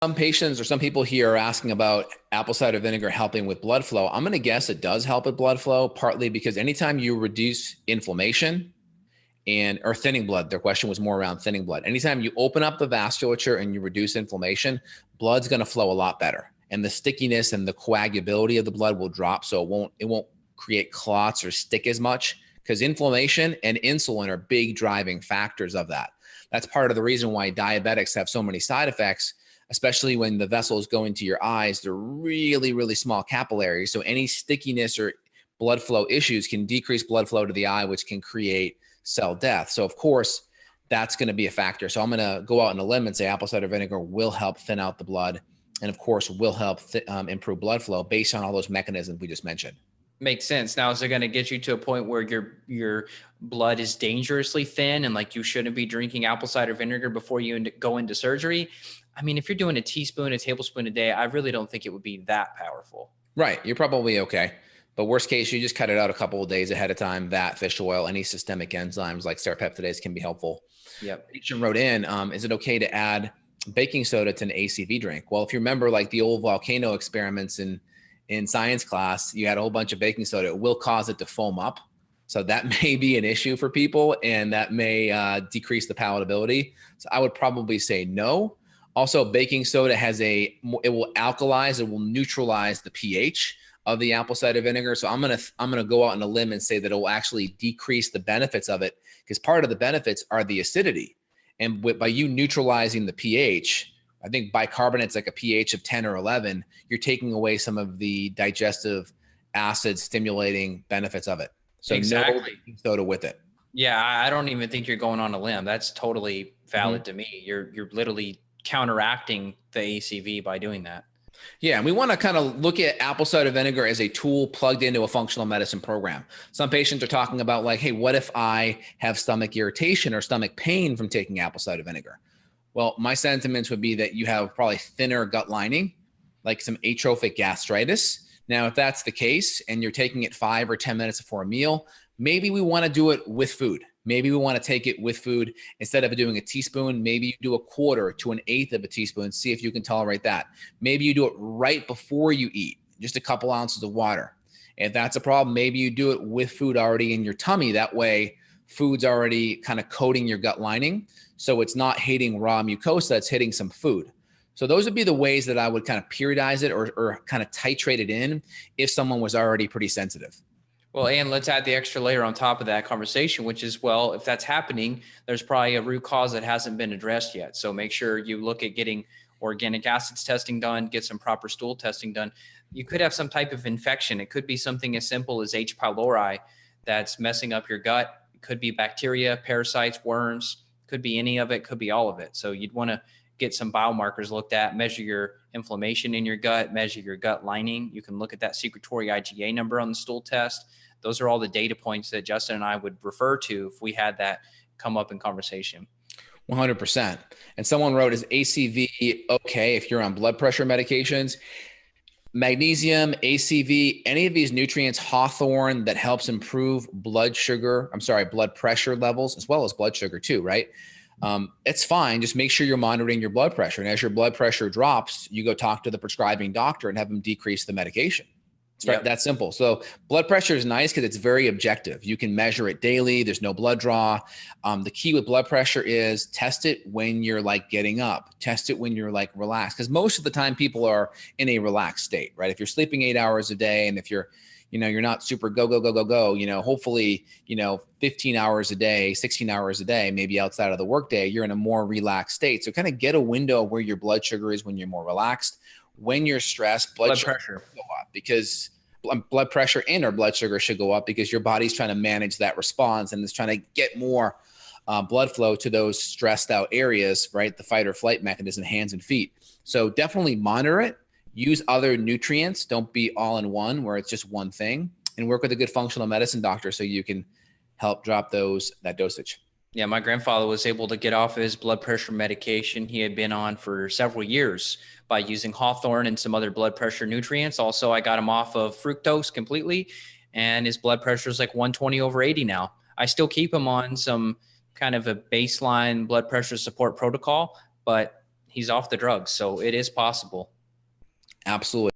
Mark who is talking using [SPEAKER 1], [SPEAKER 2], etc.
[SPEAKER 1] Some patients or some people here are asking about apple cider vinegar helping with blood flow. I'm going to guess it does help with blood flow, partly because anytime you reduce inflammation or thinning blood, their question was more around thinning blood. Anytime you open up the vasculature and you reduce inflammation, blood's going to flow a lot better. And the stickiness and the coagulability of the blood will drop. So it won't create clots or stick as much, because inflammation and insulin are big driving factors of that. That's part of the reason why diabetics have so many side effects, especially when the vessels go into your eyes. They're really, really small capillaries. So any stickiness or blood flow issues can decrease blood flow to the eye, which can create cell death. So of course, that's going to be a factor. So I'm going to go out on a limb and say apple cider vinegar will help thin out the blood, and of course will help improve blood flow based on all those mechanisms we just mentioned.
[SPEAKER 2] Makes sense. Now, is it going to get you to a point where your blood is dangerously thin and like you shouldn't be drinking apple cider vinegar before you go into surgery? I mean, if you're doing a teaspoon, a tablespoon a day, I really don't think it would be that powerful.
[SPEAKER 1] Right. You're probably okay. But worst case, you just cut it out a couple of days ahead of time. That, fish oil, any systemic enzymes like serrapeptidase can be helpful.
[SPEAKER 2] Yep.
[SPEAKER 1] Patient wrote in, is it okay to add baking soda to an ACV drink? Well, if you remember like the old volcano experiments in science class, you had a whole bunch of baking soda. It will cause it to foam up. So that may be an issue for people, and that may decrease the palatability. So I would probably say no. Also, baking soda it will alkalize, it will neutralize the pH of the apple cider vinegar. So I'm gonna go out on a limb and say that it will actually decrease the benefits of it, because part of the benefits are the acidity. And by you neutralizing the pH, I think bicarbonate's like a pH of 10 or 11, you're taking away some of the digestive acid stimulating benefits of it. So exactly. No baking soda with it.
[SPEAKER 2] Yeah, I don't even think you're going on a limb. That's totally valid to me. You're literally counteracting the ACV by doing that.
[SPEAKER 1] Yeah, and we want to kind of look at apple cider vinegar as a tool plugged into a functional medicine program. Some patients are talking about like, hey, what if I have stomach irritation or stomach pain from taking apple cider vinegar? Well, my sentiments would be that you have probably thinner gut lining, like some atrophic gastritis. Now, if that's the case and you're taking it 5 or 10 minutes before a meal, maybe we want to do it with food. Maybe we want to take it with food. Instead of doing a teaspoon, maybe you do a 1/4 to 1/8 of a teaspoon. See if you can tolerate that. Maybe you do it right before you eat, just a couple ounces of water. If that's a problem, maybe you do it with food already in your tummy. That way, food's already kind of coating your gut lining. So it's not hitting raw mucosa, it's hitting some food. So those would be the ways that I would kind of periodize it or kind of titrate it in if someone was already pretty sensitive.
[SPEAKER 2] Well, and let's add the extra layer on top of that conversation, which is, well, if that's happening, there's probably a root cause that hasn't been addressed yet. So make sure you look at getting organic acids testing done, get some proper stool testing done. You could have some type of infection. It could be something as simple as H. pylori that's messing up your gut. It could be bacteria, parasites, worms, could be any of it, could be all of it. So you'd want to get some biomarkers looked at, measure your inflammation in your gut, measure your gut lining. You can look at that secretory IgA number on the stool test. Those are all the data points that Justin and I would refer to if we had that come up in conversation.
[SPEAKER 1] 100%. And someone wrote, is ACV okay if you're on blood pressure medications? Magnesium, ACV, any of these nutrients, hawthorn, that helps improve blood pressure levels, as well as blood sugar too, right? It's fine. Just make sure you're monitoring your blood pressure. And as your blood pressure drops, you go talk to the prescribing doctor and have them decrease the medication. It's that simple. So blood pressure is nice because it's very objective. You can measure it daily. There's no blood draw. The key with blood pressure is test it when you're like getting up. Test it when you're like relaxed. Because most of the time people are in a relaxed state, right? If you're sleeping 8 hours a day and if you're not super go, hopefully, 15 hours a day, 16 hours a day, maybe outside of the workday, you're in a more relaxed state. So kind of get a window where your blood sugar is when you're more relaxed. When you're stressed, blood pressure go up, because blood pressure and our blood sugar should go up because your body's trying to manage that response and it's trying to get more blood flow to those stressed out areas, right? The fight or flight mechanism, hands and feet. So definitely monitor it. Use other nutrients. Don't be all in one where it's just one thing, and work with a good functional medicine doctor so you can help drop that dosage.
[SPEAKER 2] Yeah, my grandfather was able to get off of his blood pressure medication he had been on for several years by using hawthorn and some other blood pressure nutrients. Also, I got him off of fructose completely, and his blood pressure is like 120/80 now. I still keep him on some kind of a baseline blood pressure support protocol, but he's off the drugs. So it is possible.
[SPEAKER 1] Absolutely.